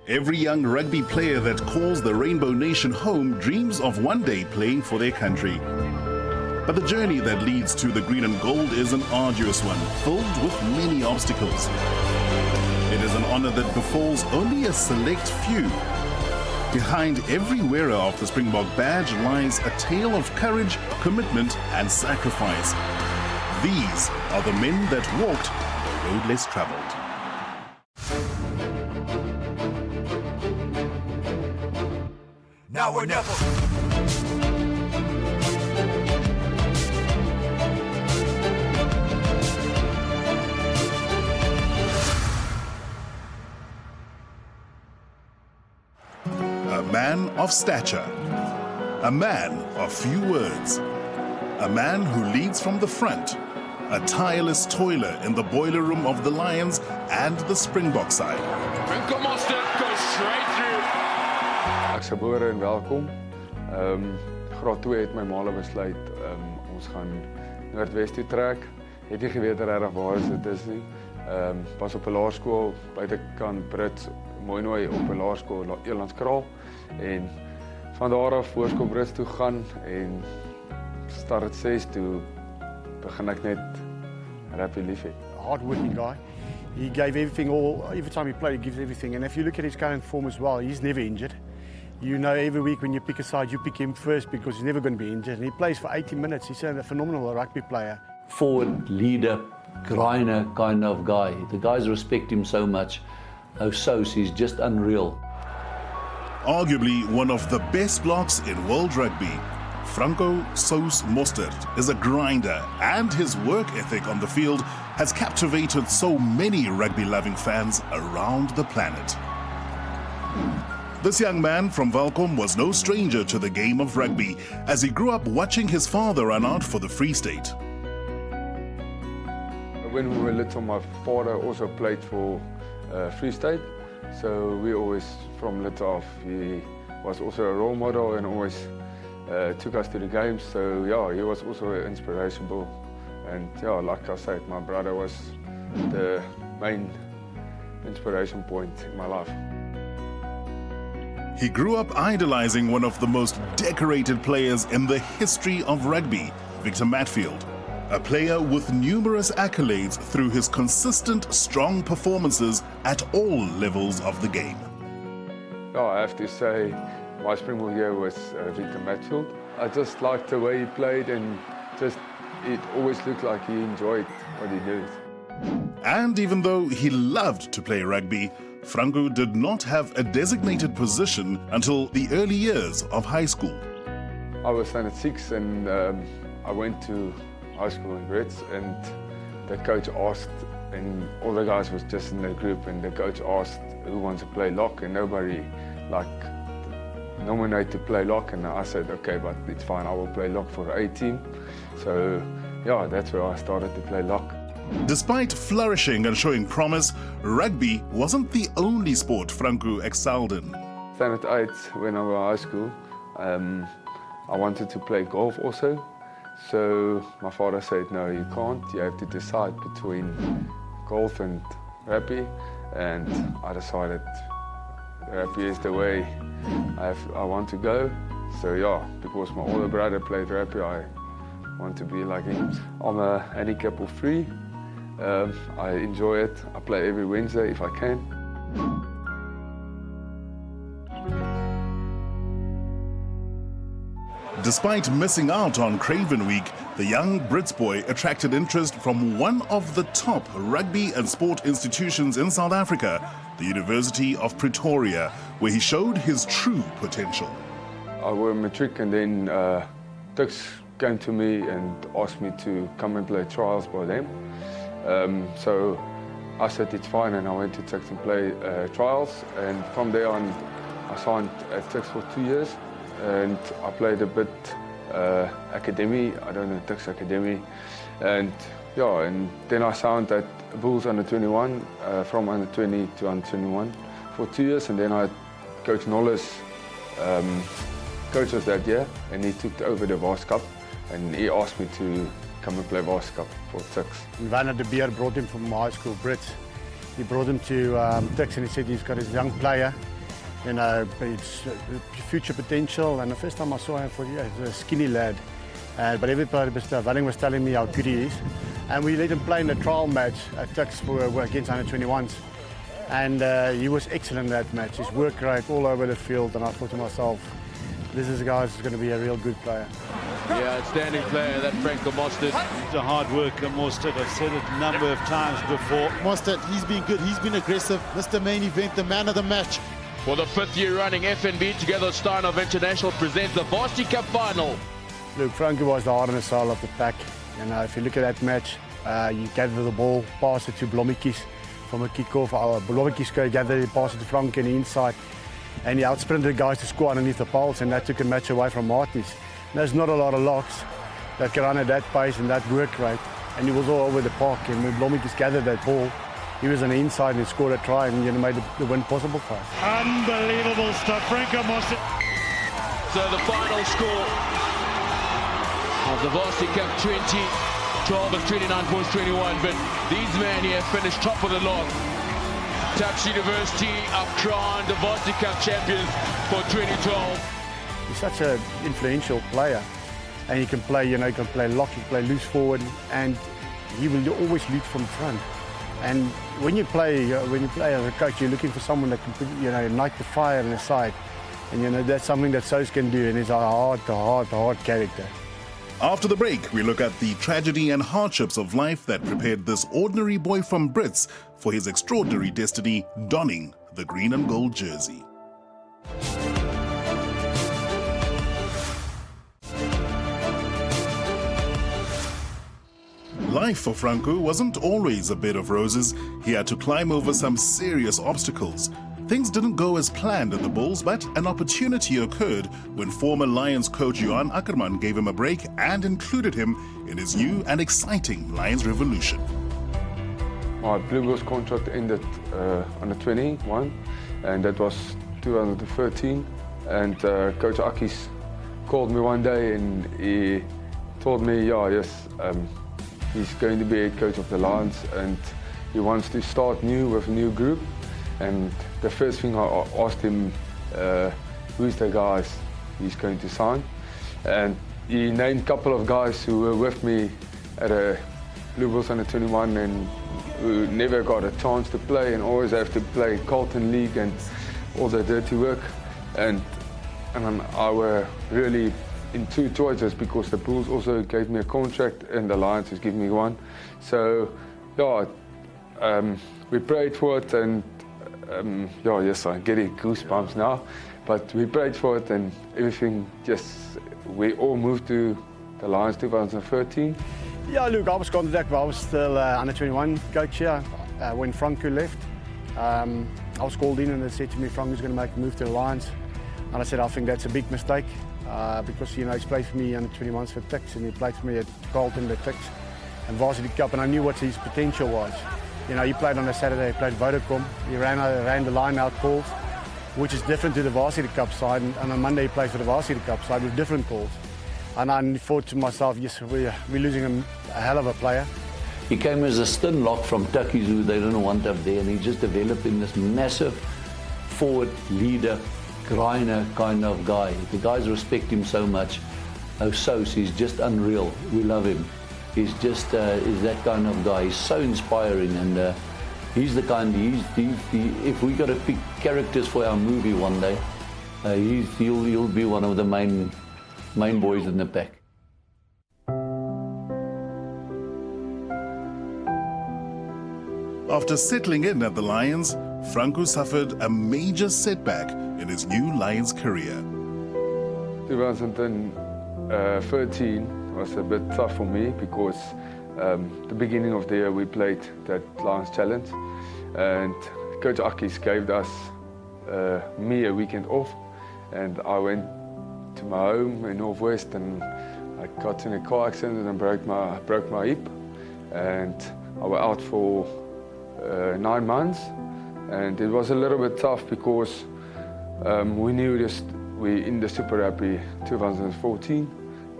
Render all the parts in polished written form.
Every young rugby player that calls the Rainbow Nation home dreams of one day playing for their country. But the journey that leads to the green and gold is an arduous one, filled with many obstacles. It is an honor that befalls only a select few. Behind every wearer of the Springbok badge lies a tale of courage, commitment and sacrifice. These are the men that walked the road less traveled. Now or never. A man of stature, a man of few words, a man who leads from the front, a tireless toiler in the boiler room of the Lions and the Springbok side. Franco Mostert goes straight through. Ek's gebore en welkom. Graad 2 het my maale besluit ons gaan Noordwes toe trek. Het nie geweet regtig waar dit is nie. Was op 'n laerskool buitekant Brits, Mooinooi op 'n laerskool Elandskraal en van daar af voorskool Brits toe gaan en start 6 toe begin ek net rugby lief hê. Hard-working guy. He gave everything every time he played, he gives everything. And if you look at his current form as well, he's never injured. You know, every week when you pick a side, you pick him first because he's never going to be injured. And he plays for 80 minutes. He's a phenomenal rugby player. Forward, leader, grinder kind of guy. The guys respect him so much. He's just unreal. Arguably one of the best blocks in world rugby, Franco Mostert is a grinder, and his work ethic on the field has captivated so many rugby-loving fans around the planet. This young man from Welkom was no stranger to the game of rugby, as he grew up watching his father run out for the Free State. When we were little, my father also played for Free State, so we always, from little off, he was also a role model and always took us to the games. So yeah, he was also inspirational, and yeah, like I said, my brother was the main inspiration point in my life. He grew up idolizing one of the most decorated players in the history of rugby, Victor Matfield, a player with numerous accolades through his consistent, strong performances at all levels of the game. Yeah, I have to say, my Springbok year was Victor Matfield. I just liked the way he played, and just it always looked like he enjoyed what he did. And even though he loved to play rugby, Franco did not have a designated position until the early years of high school. I was standard 6 and I went to high school in Brits, and the coach asked, and all the guys was just in the group, and the coach asked who wants to play lock, and nobody nominated to play lock, and I said okay, but it's fine, I will play lock for the A team. So yeah, that's where I started to play lock. Despite flourishing and showing promise, rugby wasn't the only sport Franco excelled in. Standard 8, when I was in high school, I wanted to play golf also. So my father said, no, you can't, you have to decide between golf and rugby. And I decided rugby is the way I want to go. So yeah, because my older brother played rugby, I want to be like him. I'm a handicap of 3. I enjoy it. I play every Wednesday if I can. Despite missing out on Craven Week, the young Brits boy attracted interest from one of the top rugby and sport institutions in South Africa, the University of Pretoria, where he showed his true potential. I was matric, and then Tuks came to me and asked me to come and play trials by them. So I said it's fine, and I went to Tuks and play trials, and from there on I signed at Tuks for 2 years, and I played a bit academy, I don't know, Tuks Academy, and yeah, and then I signed at Bulls under 21, from under 20 to under 21 for 2 years, and then I had Coach Nolles coach us that year, and he took over the Vars Cup, and he asked me to come and play Vars Cup for Tuks. Werner de Beer brought him from high school, Brits. He brought him to Tuks, and he said he's got his young player. You know, it's future potential. And the first time I saw him, I thought, yeah, he's a skinny lad. But everybody was telling me how good he is. And we let him play in the trial match at Tuks against under-21s. And he was excellent in that match. His work rate all over the field. And I thought to myself, this is a guy who's going to be a real good player. Yeah, outstanding player, that Franco Mostert. He's a hard worker, Mostert. I've said it a number of times before. Mostert, he's been good. He's been aggressive. Mr. Main Event, the man of the match. For the 5th year running, FNB together with Steinhoff International present the Varsity Cup final. Look, Franco was the heart and soul of the pack. You know, if you look at that match, you gather the ball, pass it to Blommetjies from a kick-off. Blommetjies gather it, pass it to Franco in the inside. And he outsprinted the guys to score underneath the poles, and that took a match away from Martins. There's not a lot of locks that can run at that pace and that work rate. And he was all over the park, and when Blommetjies gathered that ball, he was on the inside and he scored a try and made the win possible for us. Unbelievable stuff, Franco Mostert. So the final score of the Varsity Cup 2012 is 29 points 21, but these men here finished top of the lot. Tuks University up crowned the Varsity Cup champions for 2012. He's such an influential player, and he can play, you know, he can play lock, he can play loose forward, and he will always lead from front. And when you play as a coach, you're looking for someone that can, you know, ignite the fire in the side, and you know that's something that Sos can do, and he's a hard character. After the break, we look at the tragedy and hardships of life that prepared this ordinary boy from Brits for his extraordinary destiny, donning the green and gold jersey. Life for Franco wasn't always a bed of roses. He had to climb over some serious obstacles. Things didn't go as planned at the Bulls, but an opportunity occurred when former Lions coach Johan Ackerman gave him a break and included him in his new and exciting Lions revolution. My Blue Bulls contract ended on the 21, and that was 2013. And Coach Akkies called me one day and he told me, he's going to be head coach of the Lions and he wants to start new with a new group. And the first thing I asked him, who's the guys he's going to sign? And he named a couple of guys who were with me at a Blue Bulls under 21 and who never got a chance to play and always have to play Carlton League and all the dirty work. And I were really in two choices because the Bulls also gave me a contract and the Lions has given me one. So, we prayed for it and yes, I'm getting goosebumps now. But we prayed for it and everything we all moved to the Lions 2013. Yeah, look, I was contacted, but I was still under 21 coach here when Franco left. I was called in and they said to me, Franco's going to make a move to the Lions. And I said, I think that's a big mistake because, you know, he's played for me under 21s for Tuks and he played for me at Carlton, the Tuks and Varsity Cup, and I knew what his potential was. You know, he played on a Saturday, he played Vodacom, he ran the line-out calls, which is different to the Varsity Cup side, and on Monday he played for the Varsity Cup side with different calls. And I thought to myself, yes, we're losing a hell of a player. He came as a stun lock from Tukkies, who they didn't want up there, and he just developed in this massive forward leader, grinder kind of guy. The guys respect him so much. Sos, he's just unreal. We love him. He's just is that kind of guy. He's so inspiring, and he's the kind. If we got to pick characters for our movie one day, he'll be one of the main boys in the pack. After settling in at the Lions, Franco suffered a major setback in his new Lions career. 2013 was a bit tough for me because the beginning of the year we played that Lions Challenge and Coach Akkies gave us me a weekend off and I went to my home in Northwest and I got in a car accident and broke my hip and I was out for 9 months and it was a little bit tough because we knew we in the Super Rugby 2014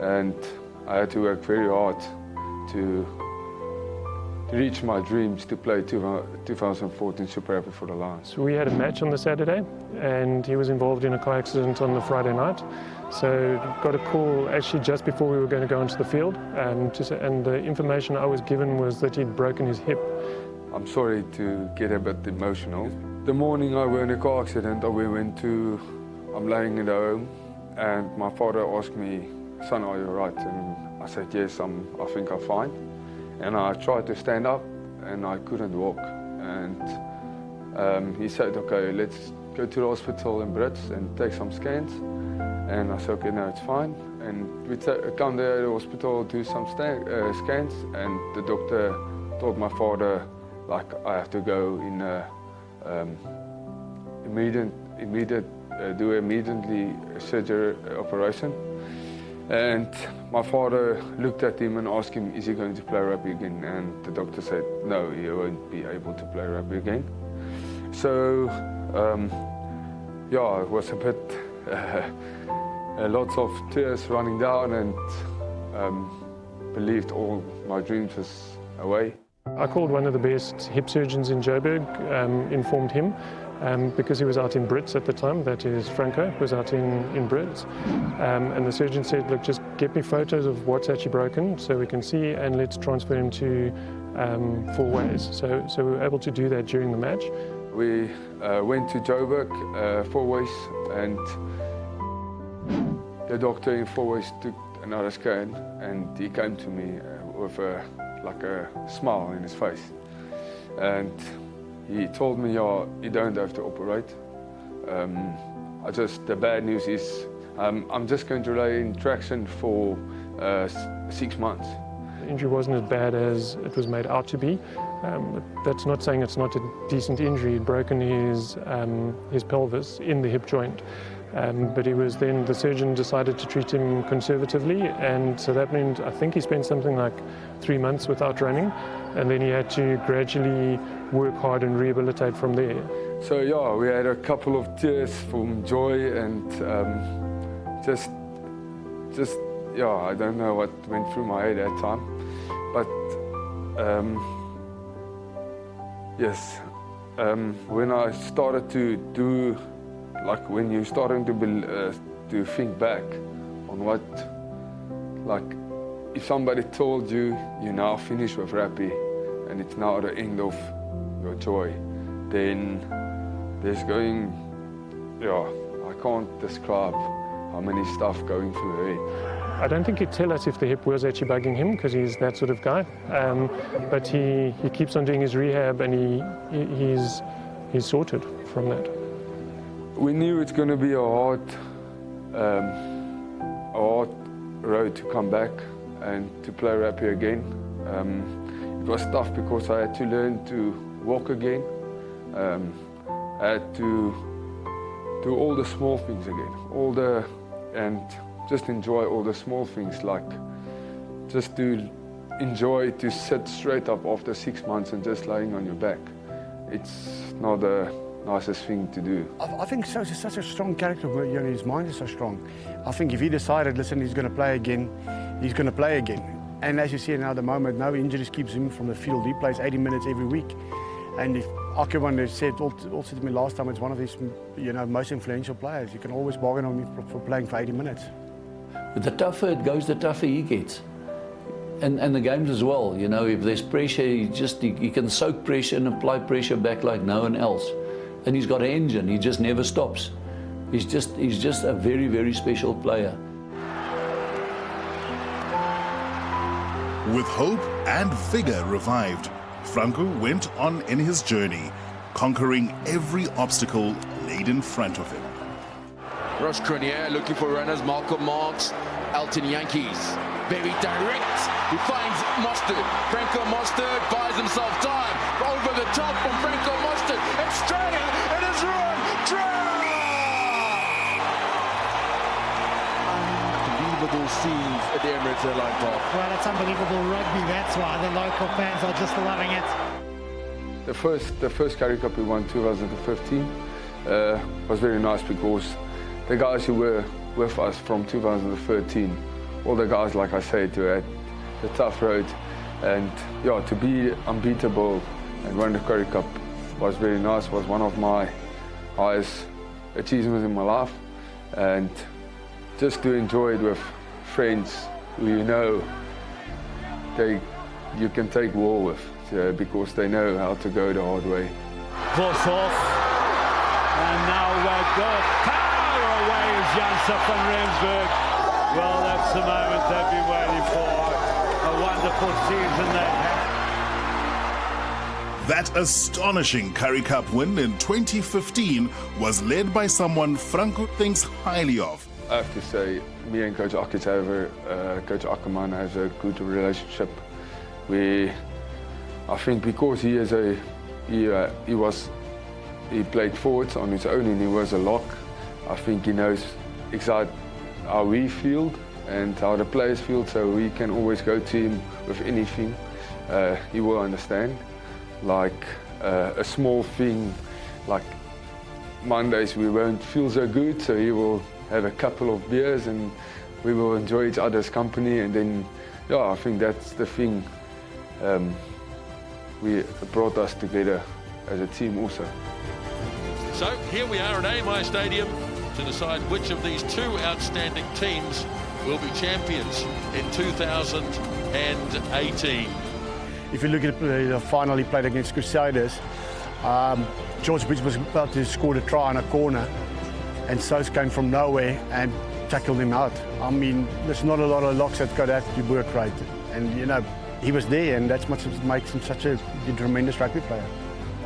and I had to work very hard to reach my dreams to play 2014 Super Rugby for the Lions. So we had a match on the Saturday and he was involved in a car accident on the Friday night. So got a call actually just before we were going to go onto the field, and the information I was given was that he'd broken his hip. I'm sorry to get a bit emotional. The morning I was in a car accident, I'm laying in the home and my father asked me, "Son, are you all right?" And I said, "Yes, I think I'm fine." And I tried to stand up and I couldn't walk. And he said, "Okay, let's go to the hospital in Brits and take some scans." And I said, "Okay, no, it's fine." And we come there to the hospital, do some scans, and the doctor told my father, like, I have to go in immediately surgery operation. And my father looked at him and asked him, "Is he going to play rugby again?" And the doctor said, "No, he won't be able to play rugby again." So, yeah, it was a bit, lots of tears running down, and believed all my dreams was away. I called one of the best hip surgeons in Joburg, informed him, because he was out in Brits at the time, that is Franco, was out in Brits. And the surgeon said, "Look, just get me photos of what's actually broken so we can see, and let's transfer him to 4 ways." So we were able to do that during the match. We went to Joburg 4 ways, and the doctor in 4 ways took another scan, and he came to me with a smile in his face. And he told me, "Yeah, you don't have to operate. The bad news is I'm just going to lay in traction for 6 months." The injury wasn't as bad as it was made out to be. That's not saying it's not a decent injury. He'd broken his pelvis in the hip joint. But the surgeon decided to treat him conservatively, and so that meant I think he spent something like 3 months without running, and then he had to gradually work hard and rehabilitate from there. So yeah, we had a couple of tears from joy, and just I don't know what went through my head at that time, but yes, when I started to do, like when you're starting to think back on what, like if somebody told you you're now finished with rugby and it's now the end of your joy, then I can't describe how many stuff going through your head. I don't think he'd tell us if the hip was actually bugging him, because he's that sort of guy. But he keeps on doing his rehab, and he's sorted from that. We knew it's going to be a hard road to come back and to play rugby again. It was tough because I had to learn to walk again. I had to do all the small things again, and just enjoy all the small things, like just to enjoy to sit straight up after 6 months and just lying on your back. It's not the nicest thing to do. I think Sos is such a strong character, his mind is so strong. I think if he decided, listen, he's going to play again, he's going to play again. And as you see now at the moment, no injuries keeps him from the field. He plays 80 minutes every week. And if Akkerman said also to me last time, it's one of his most influential players. You can always bargain on him for playing for 80 minutes. But the tougher it goes, the tougher he gets. And the games as well, if there's pressure, he can soak pressure and apply pressure back like no one else. And he's got an engine, he just never stops. He's just a very, very special player. With hope and vigour revived, Franco went on in his journey, conquering every obstacle laid in front of him. Ross Cronier looking for runners, Malcolm Marks, Elton Yankees. Very direct, he finds Mostert. Franco Mostert buys himself time. Over the top from Franco Mostert. It's straight, it is run, try! Unbelievable scenes at the Emirates Airline Park. Well, it's unbelievable rugby, that's why the local fans are just loving it. The first Currie Cup we won 2015 was very nice because the guys who were with us from 2013, all the guys, like I said, who had the tough road, And yeah, to be unbeatable and win the Currie Cup was very nice. Was one of my highest achievements in my life, and just to enjoy it with friends who you know you can take war with, because they know how to go the hard way. Force off, and now we're good. Power away is Janssen van Rensburg. Well, that's the moment they've been waiting for. A wonderful season they had. That astonishing Currie Cup win in 2015 was led by someone Franco thinks highly of. I have to say, me and Coach Akitshover, Coach Ackerman has a good relationship. I think because he played forwards on his own and he was a lock, I think he knows exactly how we feel and how the players feel, so we can always go to him with anything. He will understand. Like a small thing, like Mondays we won't feel so good, so he will have a couple of beers and we will enjoy each other's company, and then yeah, I think that's the thing we brought us together as a team also. So here we are at AMI Stadium to decide which of these two outstanding teams will be champions in 2018. If you look at the final he played against Crusaders, George Bridge was about to score a try on a corner, and Sos came from nowhere and tackled him out. I mean, there's not a lot of locks that got that work rate, and you know, he was there, and that's what makes him such a tremendous rugby player.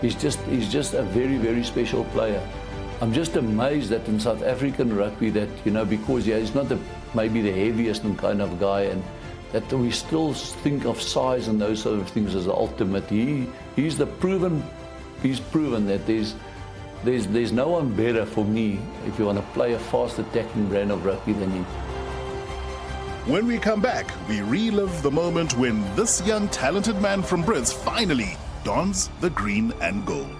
He's just a very, very special player. I'm just amazed that in South African rugby that, you know, because he's not maybe the heaviest and kind of guy, and that we still think of size and those sort of things as the ultimate. He's proven that there's no one better for me if you want to play a fast attacking brand of rugby than him. When we come back, we relive the moment when this young talented man from Brits finally dons the green and gold.